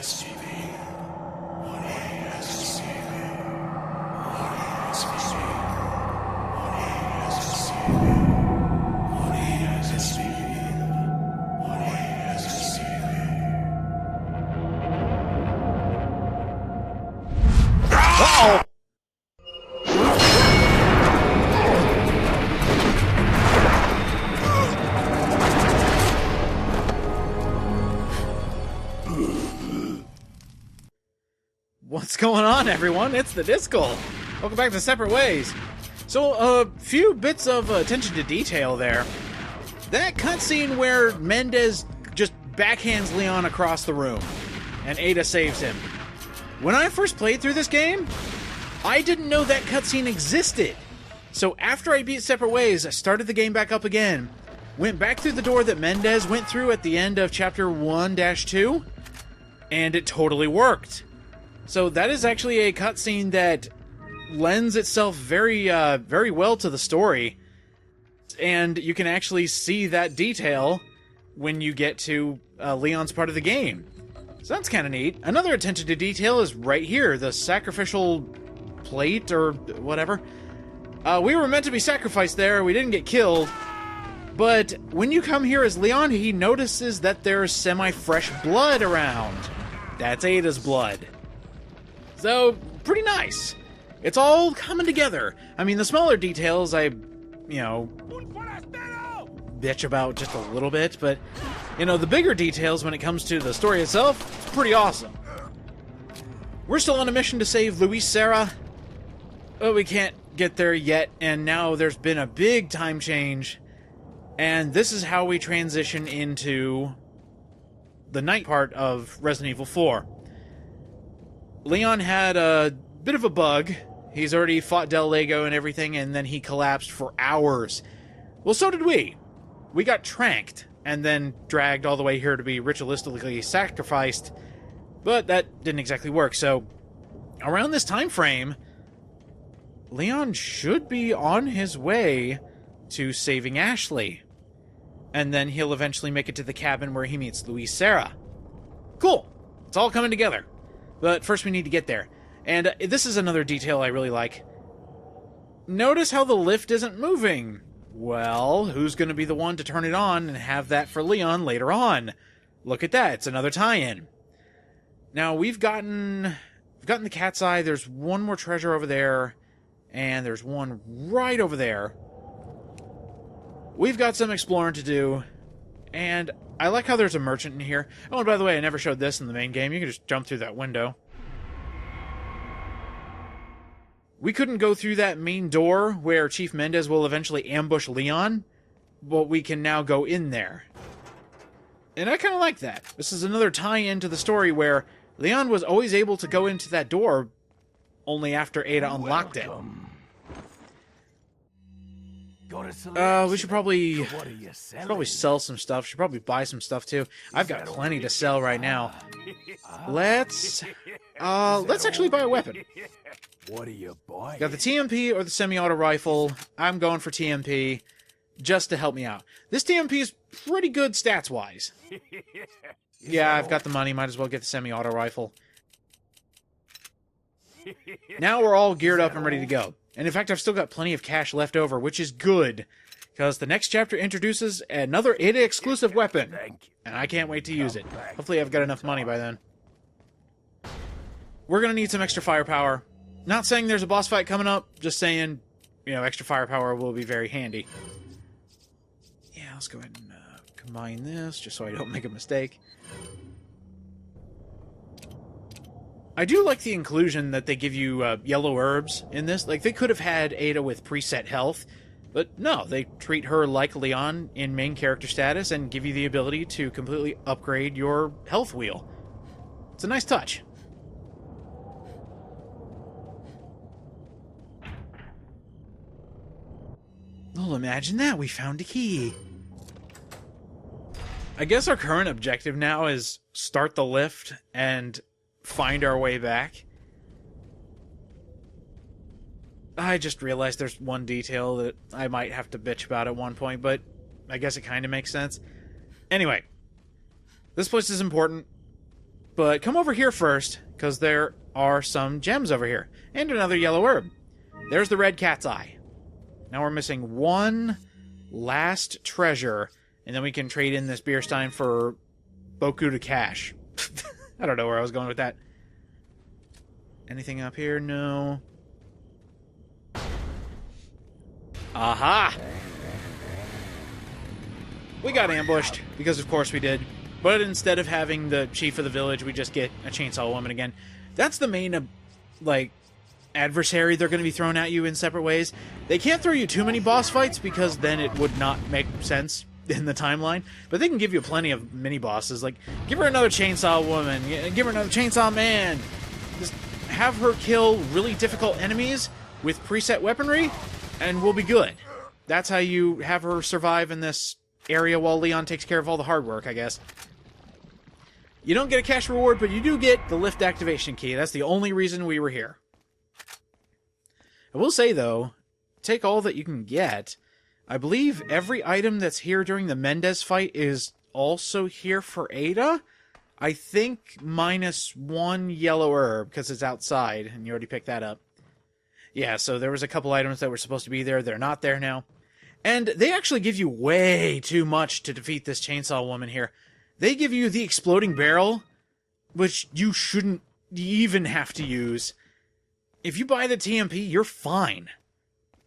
Uh-oh! What's going on, everyone? It's the Discal. Welcome back to Separate Ways. So, a few bits of attention to detail there. That cutscene where Mendez just backhands Leon across the room, and Ada saves him. When I first played through this game, I didn't know that cutscene existed. So after I beat Separate Ways, I started the game back up again, went back through the door that Mendez went through at the end of Chapter 1-2, and it totally worked. So that is actually a cutscene that lends itself very well to the story, and you can actually see that detail when you get to Leon's part of the game. So that's kind of neat. Another attention to detail is right here, the sacrificial plate or whatever. We were meant to be sacrificed there, we didn't get killed, but when you come here as Leon, he notices that there's semi-fresh blood around. That's Ada's blood. So, pretty nice. It's all coming together. I mean, the smaller details I, bitch about just a little bit, but, the bigger details when it comes to the story itself, it's pretty awesome. We're still on a mission to save Lois Sarah, but we can't get there yet, and now there's been a big time change, and this is how we transition into the night part of Resident Evil 4. Leon had a bit of a bug. He's already fought Del Lego and everything, and then he collapsed for hours. Well, so did we. We got tranked, and then dragged all the way here to be ritualistically sacrificed, but that didn't exactly work, so around this time frame, Leon should be on his way to saving Ashley, and then he'll eventually make it to the cabin where he meets Lois Sarah. Cool. It's all coming together. But first we need to get there. And this is another detail I really like. Notice how the lift isn't moving. Well, who's going to be the one to turn it on and have that for Leon later on? Look at that. It's another tie-in. Now, we've gotten the cat's eye. There's one more treasure over there. And there's one right over there. We've got some exploring to do. And I like how there's a merchant in here. Oh, and by the way, I never showed this in the main game. You can just jump through that window. We couldn't go through that main door where Chief Mendez will eventually ambush Leon, but we can now go in there. And I kind of like that. This is another tie-in to the story where Leon was always able to go into that door only after Ada unlocked it. We should probably sell some stuff. Should probably buy some stuff too. I've got plenty to sell right now. Let's actually buy a weapon. What are you buying? Got the TMP or the semi-auto rifle. I'm going for TMP just to help me out. This TMP is pretty good stats-wise. Yeah, I've got the money. Might as well get the semi-auto rifle. Now we're all geared up and ready to go. And in fact, I've still got plenty of cash left over, which is good, because the next chapter introduces another Ada exclusive weapon, and I can't wait to use it. Hopefully I've got enough money by then. We're going to need some extra firepower. Not saying there's a boss fight coming up, just saying, extra firepower will be very handy. Yeah, let's go ahead and combine this, just so I don't make a mistake. I do like the inclusion that they give you yellow herbs in this. Like, they could have had Ada with preset health, but no, they treat her like Leon in main character status and give you the ability to completely upgrade your health wheel. It's a nice touch. Well, imagine that. We found a key. I guess our current objective now is start the lift and find our way back. I just realized there's one detail that I might have to bitch about at one point, but I guess it kind of makes sense. Anyway, this place is important, But come over here first, because there are some gems over here. And another yellow herb. There's the red cat's eye. Now we're missing one last treasure, and then we can trade in this beer stein for Boku to cash. I don't know where I was going with that. Anything up here? No. Aha! We got ambushed, because of course we did. But instead of having the chief of the village, we just get a chainsaw woman again. That's the main, adversary they're going to be thrown at you in separate ways. They can't throw you too many boss fights, because then it would not make sense in the timeline. But they can give you plenty of mini-bosses. Like, give her another chainsaw woman, give her another chainsaw man. Just have her kill really difficult enemies with preset weaponry, and we'll be good. That's how you have her survive in this area while Leon takes care of all the hard work, I guess. You don't get a cash reward, but you do get the lift activation key. That's the only reason we were here. I will say, though, take all that you can get. I believe every item that's here during the Mendez fight is also here for Ada. I think minus one yellow herb, because it's outside, and you already picked that up. Yeah, so there was a couple items that were supposed to be there. They're not there now. And they actually give you way too much to defeat this chainsaw woman here. They give you the exploding barrel, which you shouldn't even have to use. If you buy the TMP, you're fine.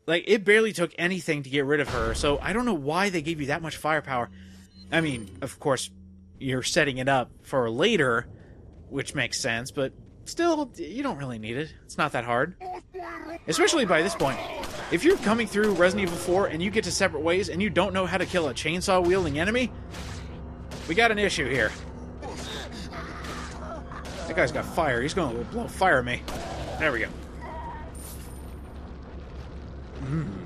Like, it barely took anything to get rid of her, so I don't know why they gave you that much firepower. I mean, of course, you're setting it up for later, which makes sense, but still, you don't really need it. It's not that hard. Especially by this point. If you're coming through Resident Evil 4 and you get to separate ways and you don't know how to kill a chainsaw-wielding enemy, we got an issue here. That guy's got fire. He's going to blow fire at me. There we go.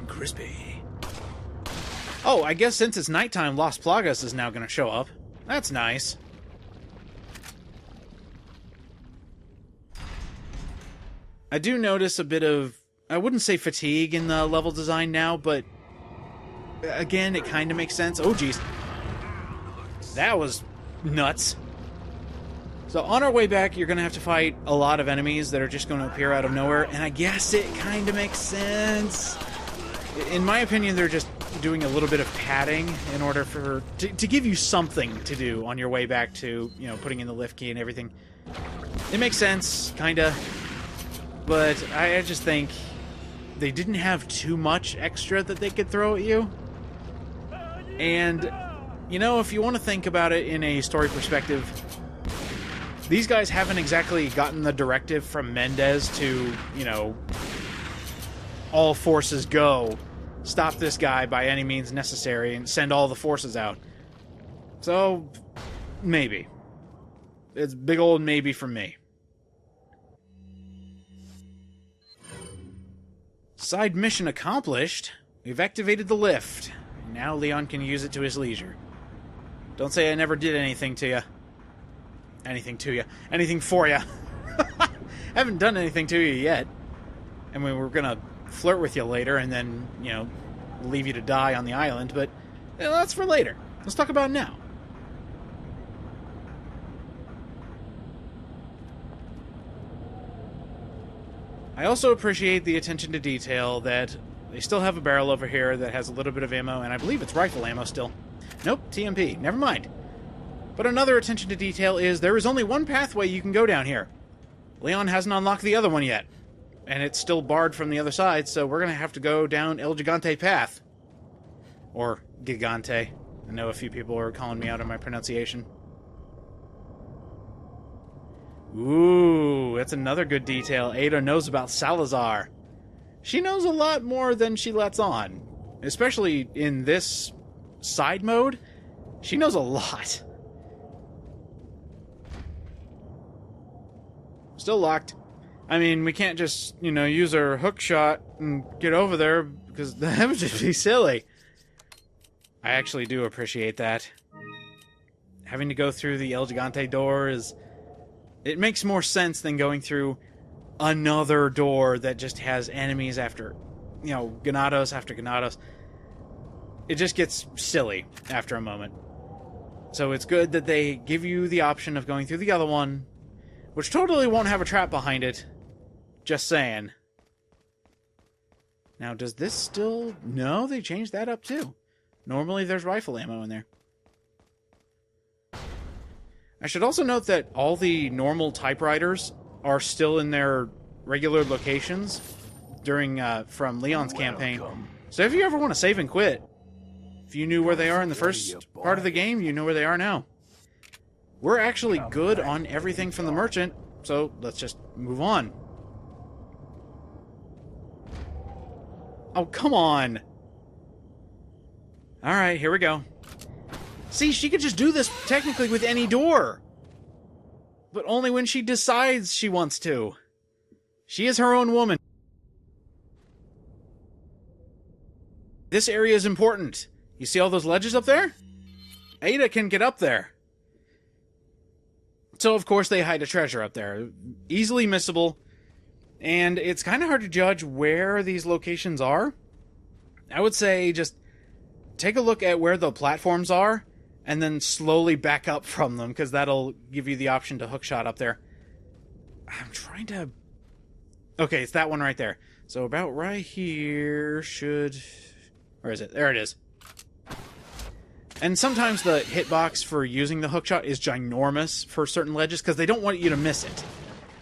Crispy. Oh, I guess since it's nighttime, Las Plagas is now going to show up. That's nice. I do notice a bit of, I wouldn't say fatigue in the level design now, but again, it kind of makes sense. Oh, geez. That was nuts. So on our way back, you're going to have to fight a lot of enemies that are just going to appear out of nowhere, and I guess it kind of makes sense. In my opinion, they're just doing a little bit of padding in order for to give you something to do on your way back to, you know, putting in the lift key and everything. It makes sense, kind of, but I just think they didn't have too much extra that they could throw at you. And, you know, if you want to think about it in a story perspective, these guys haven't exactly gotten the directive from Mendez to, you know, all forces go, stop this guy by any means necessary, and send all the forces out. So, maybe. It's a big old maybe from me. Side mission accomplished. We've activated the lift. Now Leon can use it to his leisure. Don't say I never did anything to you. Anything to you. Anything for you. Haven't done anything to you yet. And we were gonna flirt with you later and then, you know, leave you to die on the island, but that's for later. Let's talk about it now. I also appreciate the attention to detail that they still have a barrel over here that has a little bit of ammo, and I believe it's rifle ammo still. Nope, TMP. Never mind. But another attention to detail is there is only one pathway you can go down here. Leon hasn't unlocked the other one yet. And it's still barred from the other side, so we're going to have to go down El Gigante Path. Or Gigante. I know a few people are calling me out on my pronunciation. Ooh, that's another good detail. Ada knows about Salazar. She knows a lot more than she lets on. Especially in this side mode. She knows a lot. Still locked. I mean, we can't just, you know, use our hook shot and get over there, because that would just be silly. I actually do appreciate that. Having to go through the El Gigante door is... It makes more sense than going through another door that just has enemies after, you know, Ganados after Ganados. It just gets silly after a moment. So it's good that they give you the option of going through the other one, which totally won't have a trap behind it. Just saying. Now, does this still... No, they changed that up too. Normally there's rifle ammo in there. I should also note that all the normal typewriters are still in their regular locations during from Leon's campaign. So if you ever want to save and quit, if you knew where they are in the first part of the game, you know where they are now. We're actually good on everything from the merchant, so let's just move on. Oh, come on. Alright, here we go. See, she could just do this technically with any door. But only when she decides she wants to. She is her own woman. This area is important. You see all those ledges up there? Ada can get up there. So, of course, they hide a treasure up there. Easily missable. And it's kind of hard to judge where these locations are. I would say just take a look at where the platforms are, and then slowly back up from them, because that'll give you the option to hookshot up there. I'm trying to... Okay, it's that one right there. So about right here should... Where is it? There it is. And sometimes the hitbox for using the hookshot is ginormous for certain ledges, because they don't want you to miss it.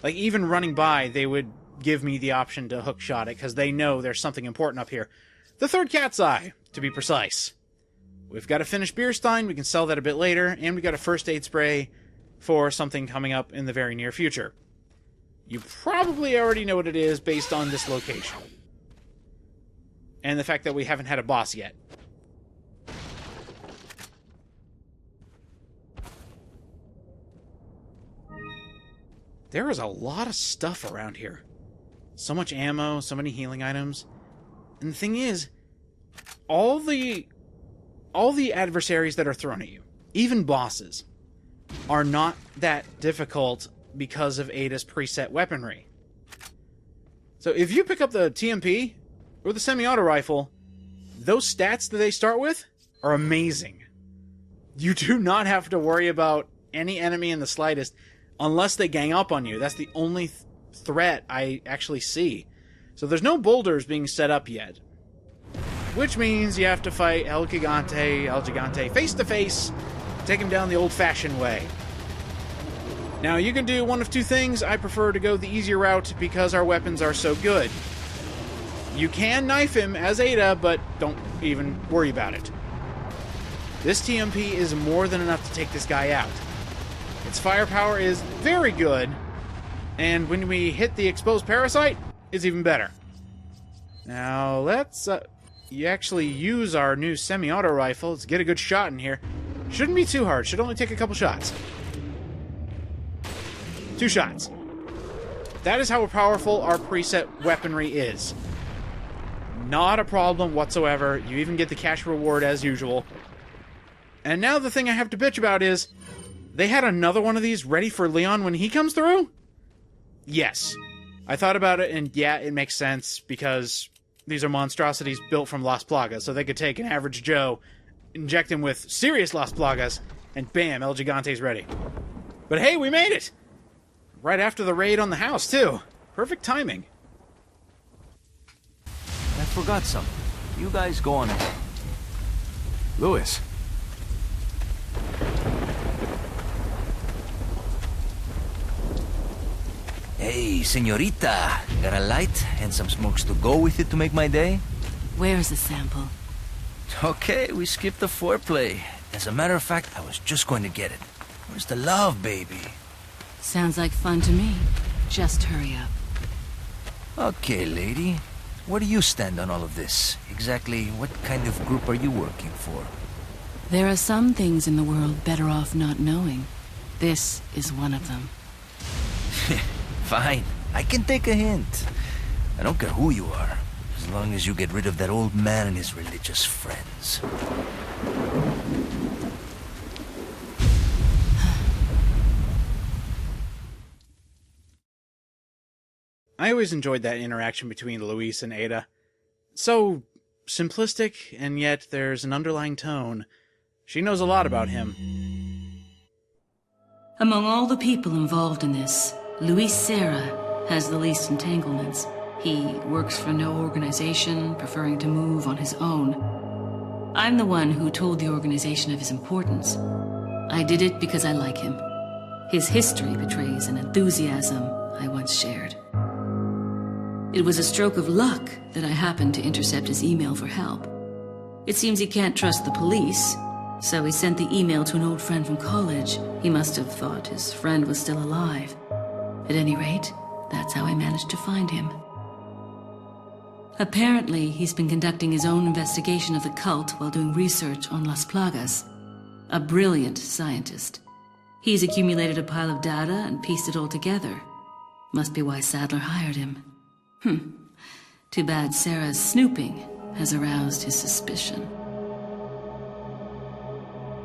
Like, even running by, they would give me the option to hookshot it, because they know there's something important up here. The third cat's eye, to be precise. We've got a finished beer stein, we can sell that a bit later, and we got a first aid spray for something coming up in the very near future. You probably already know what it is based on this location. And the fact that we haven't had a boss yet. There is a lot of stuff around here. So much ammo, so many healing items. And the thing is, all the adversaries that are thrown at you, even bosses, are not that difficult because of Ada's preset weaponry. So if you pick up the TMP or the semi-auto rifle, those stats that they start with are amazing. You do not have to worry about any enemy in the slightest unless they gang up on you. That's the only threat I actually see. So there's no boulders being set up yet. Which means you have to fight El Gigante face to face, take him down the old-fashioned way. Now, you can do one of two things. I prefer to go the easier route because our weapons are so good. You can knife him as Ada, but don't even worry about it. This TMP is more than enough to take this guy out. Its firepower is very good, and when we hit the exposed parasite, it's even better. Now, let's you actually use our new semi-auto rifle. Let's get a good shot in here. Shouldn't be too hard. Should only take a couple shots. 2 shots. That is how powerful our preset weaponry is. Not a problem whatsoever. You even get the cash reward as usual. And now the thing I have to bitch about is, they had another one of these ready for Leon when he comes through? Yes. I thought about it, and yeah, it makes sense, because these are monstrosities built from Las Plagas, so they could take an average Joe, inject him with serious Las Plagas, and bam, El Gigante's ready. But hey, we made it! Right after the raid on the house, too. Perfect timing. I forgot something. You guys go on ahead. Lois. Hey, señorita. Got a light and some smokes to go with it to make my day? Where's the sample? Okay, we skipped the foreplay. As a matter of fact, I was just going to get it. Where's the love, baby? Sounds like fun to me. Just hurry up. Okay, lady. Where do you stand on all of this? Exactly what kind of group are you working for? There are some things in the world better off not knowing. This is one of them. Fine. I can take a hint. I don't care who you are, as long as you get rid of that old man and his religious friends. I always enjoyed that interaction between Lois and Ada. So simplistic, and yet there's an underlying tone. She knows a lot about him. Among all the people involved in this, Luis Serra has the least entanglements. He works for no organization, preferring to move on his own. I'm the one who told the organization of his importance. I did it because I like him. His history betrays an enthusiasm I once shared. It was a stroke of luck that I happened to intercept his email for help. It seems he can't trust the police, so he sent the email to an old friend from college. He must have thought his friend was still alive. At any rate, that's how I managed to find him. Apparently, he's been conducting his own investigation of the cult while doing research on Las Plagas. A brilliant scientist. He's accumulated a pile of data and pieced it all together. Must be why Sadler hired him. Too bad Sarah's snooping has aroused his suspicion.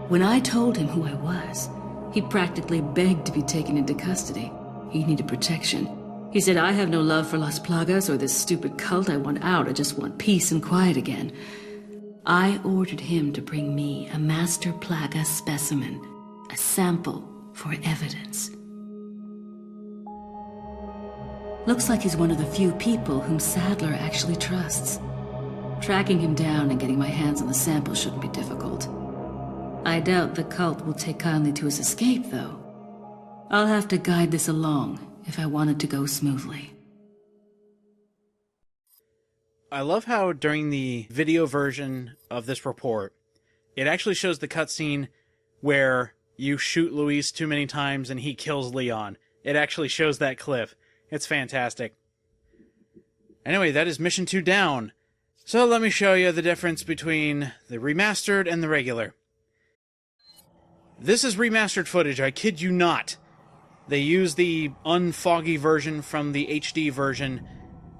When I told him who I was, he practically begged to be taken into custody. He needed protection. He said, I have no love for Las Plagas or this stupid cult. I want out. I just want peace and quiet again. I ordered him to bring me a Master Plaga specimen, a sample for evidence. Looks like he's one of the few people whom Sadler actually trusts. Tracking him down and getting my hands on the sample shouldn't be difficult. I doubt the cult will take kindly to his escape, though. I'll have to guide this along if I want it to go smoothly. I love how during the video version of this report, it actually shows the cutscene where you shoot Luis too many times and he kills Leon. It actually shows that clip. It's fantastic. Anyway, that is Mission 2 down. So let me show you the difference between the remastered and the regular. This is remastered footage, I kid you not. They use the unfoggy version from the HD version,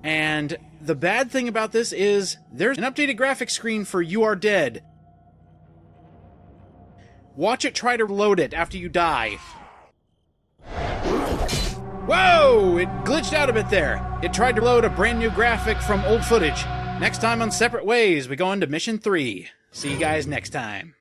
and the bad thing about this is there's an updated graphics screen for You Are Dead. Watch it try to load it after you die. Whoa! It glitched out a bit there. It tried to load a brand new graphic from old footage. Next time on Separate Ways, we go into Mission 3. See you guys next time.